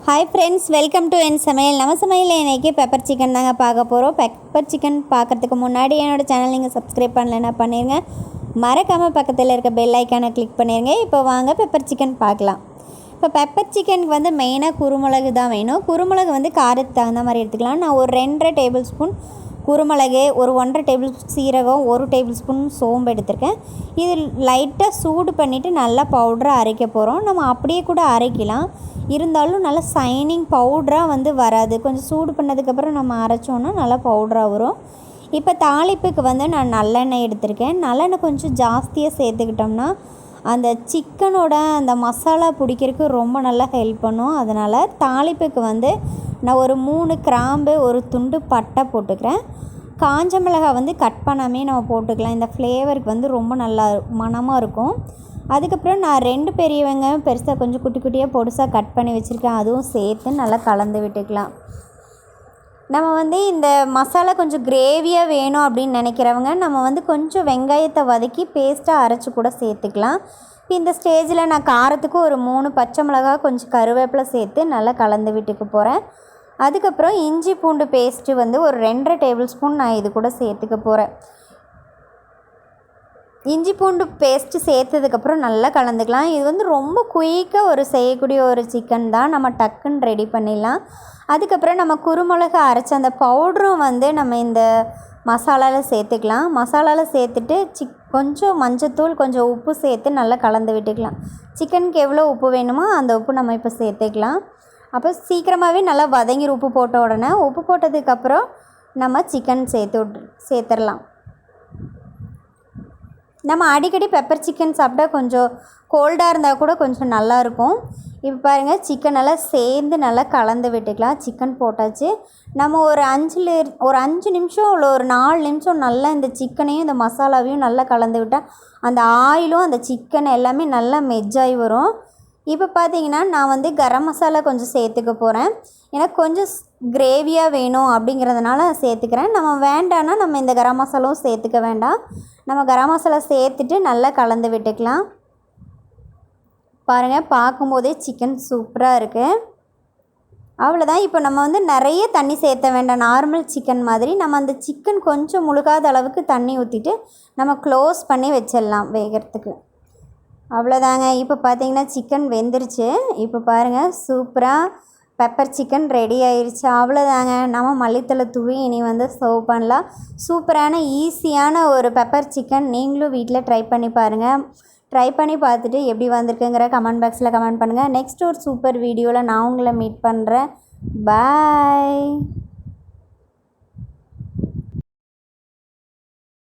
Hi friends, welcome to என் சமையல். நம்ம சமையல் இன்றைக்கி பெப்பர் சிக்கன் தாங்க பார்க்க போகிறோம். பெப்பர் சிக்கன் பார்க்குறதுக்கு முன்னாடி என்னோடய சேனல் நீங்கள் சப்ஸ்கிரைப் பண்ணலைன்னா பண்ணிடுங்க. மறக்காமல் பக்கத்தில் இருக்க பெல் ஐக்கானை கிளிக் பண்ணிடுங்க. இப்போ வாங்க பெப்பர் சிக்கன் பார்க்கலாம். இப்போ பெப்பர் சிக்கனுக்கு வந்து மெயினாக குருமிளகு தான் வேணும். குருமிளகு வந்து காரத்துக்கு தகுந்த மாதிரி எடுத்துக்கலாம். நான் ஒரு 2.5 டேபிள் ஸ்பூன் குருமிளகு, ஒரு 1.5 டேபிள் ஸ்பூன் சீரகம், 1 டேபிள் ஸ்பூன் சோம்பு எடுத்திருக்கேன். இது லைட்டாக சூடு பண்ணிவிட்டு நல்லா பவுடராக அரைக்க போகிறோம். நம்ம அப்படியே கூட அரைக்கலாம், இருந்தாலும் நல்லா சைனிங் பவுடராக வந்து வராது. கொஞ்சம் சூடு பண்ணதுக்கப்புறம் நம்ம அரைச்சோன்னா நல்லா பவுடராக வரும். இப்போ தாளிப்புக்கு வந்து நான் நல்லெண்ணெய் எடுத்திருக்கேன். நல்லெண்ணெய் கொஞ்சம் ஜாஸ்தியாக சேர்த்துக்கிட்டோம்னா அந்த சிக்கனோட அந்த மசாலா பிடிக்கிறதுக்கு ரொம்ப நல்லா ஹெல்ப் பண்ணும். அதனால் தாளிப்புக்கு வந்து நான் ஒரு 3 கிராம்பு, ஒரு துண்டு பட்டை போட்டுக்கிறேன். காஞ்ச மிளகாய் வந்து கட் பண்ணாமே நம்ம போட்டுக்கலாம். இந்த ஃப்ளேவருக்கு வந்து ரொம்ப நல்லா மணமாக இருக்கும். அதுக்கப்புறம் நான் 2 பெரிய வெங்காயம் பெருசாக கொஞ்சம் குட்டி குட்டியாக பொடுசாக கட் பண்ணி வச்சுருக்கேன். அதுவும் சேர்த்து நல்லா கலந்து விட்டுக்கலாம். நம்ம வந்து இந்த மசாலா கொஞ்சம் கிரேவியாக வேணும் அப்படின்னு நினைக்கிறவங்க நம்ம வந்து கொஞ்சம் வெங்காயத்தை வதக்கி பேஸ்ட்டாக அரைச்சி கூட சேர்த்துக்கலாம். இப்போ இந்த ஸ்டேஜில் நான் காரத்துக்கு ஒரு 3 பச்சை மிளகா, கொஞ்சம் கருவேப்பிலை சேர்த்து நல்லா கலந்து விட்டுக்க போகிறேன். அதுக்கப்புறம் இஞ்சி பூண்டு பேஸ்ட்டு வந்து ஒரு 2.5 டேபிள் ஸ்பூன் நான் இது கூட சேர்த்துக்க போகிறேன். இஞ்சி பூண்டு பேஸ்ட்டு சேர்த்ததுக்கப்புறம் நல்லா கலந்துக்கலாம். இது வந்து ரொம்ப குயிக்காக செய்யக்கூடிய ஒரு சிக்கன் தான். நம்ம டக்குன்னு ரெடி பண்ணிடலாம். அதுக்கப்புறம் நம்ம குருமிளகு அரைச்ச அந்த பவுடரும் வந்து நம்ம இந்த மசாலாவில் சேர்த்துக்கலாம். மசாலாவில் சேர்த்துட்டு கொஞ்சம் மஞ்சத்தூள், கொஞ்சம் உப்பு சேர்த்து நல்லா கலந்து விட்டுக்கலாம். சிக்கனுக்கு எவ்வளோ உப்பு வேணுமோ அந்த உப்பு நம்ம இப்போ சேர்த்துக்கலாம். அப்போ சீக்கிரமாகவே நல்லா வதங்கிற உப்பு போட்ட உடனே உப்பு போட்டதுக்கப்புறம் நம்ம சிக்கன் சேர்த்துடலாம். நம்ம அடிக்கடி பெப்பர் சிக்கன் சாப்பிட்டா கொஞ்சம் கோல்டாக இருந்தால் கூட கொஞ்சம் நல்லாயிருக்கும். இப்போ பாருங்கள், சிக்கன் நல்லா சேர்ந்து நல்லா கலந்து விட்டுக்கலாம். சிக்கன் போட்டாச்சு. நம்ம ஒரு 5 நிமிஷம் இல்லை ஒரு 4 நிமிஷம் நல்லா இந்த சிக்கனையும் இந்த மசாலாவையும் நல்லா கலந்து விட்டால் அந்த ஆயிலும் அந்த சிக்கன் எல்லாமே நல்லா மெஜ்ஜாகி வரும். இப்போ பார்த்தீங்கன்னா நான் வந்து கரம் மசாலா கொஞ்சம் சேர்த்துக்க போகிறேன். எனக்கு கொஞ்சம் கிரேவியாக வேணும் அப்படிங்கிறதுனால சேர்த்துக்கிறேன். நம்ம வேண்டான்னா நம்ம இந்த கரம் மசாலாவும் சேர்த்துக்க வேண்டாம். நம்ம கரம் மசாலா சேர்த்துட்டு நல்லா கலந்து விட்டுக்கலாம். பாருங்கள், பார்க்கும்போதே சிக்கன் சூப்பராக இருக்குது. அவ்வளோதான். இப்போ நம்ம வந்து நிறைய தண்ணி சேர்த்த வேண்டாம். நார்மல் சிக்கன் மாதிரி நம்ம அந்த சிக்கன் கொஞ்சம் முழுகாத அளவுக்கு தண்ணி ஊற்றிட்டு நம்ம க்ளோஸ் பண்ணி வச்சிடலாம் வேகிறதுக்கு. அவ்வளோதாங்க. இப்போ பார்த்திங்கன்னா சிக்கன் வெந்துருச்சு. இப்போ பாருங்கள், சூப்பராக பெப்பர் சிக்கன் ரெடி ஆயிடுச்சு. அவ்வளோதாங்க. நம்ம மல்லித்தலை தூவி இனி வந்து சர்வ் பண்ணலாம். சூப்பரான ஈஸியான ஒரு பெப்பர் சிக்கன் நீங்களும் வீட்டில் ட்ரை பண்ணி பாருங்கள். ட்ரை பண்ணி பார்த்துட்டு எப்படி வந்திருக்குங்கிற கமெண்ட் பாக்ஸில் கமெண்ட் பண்ணுங்கள். நெக்ஸ்ட் ஒரு சூப்பர் வீடியோவில் நான் உங்களை மீட் பண்ணுறேன். பாய்.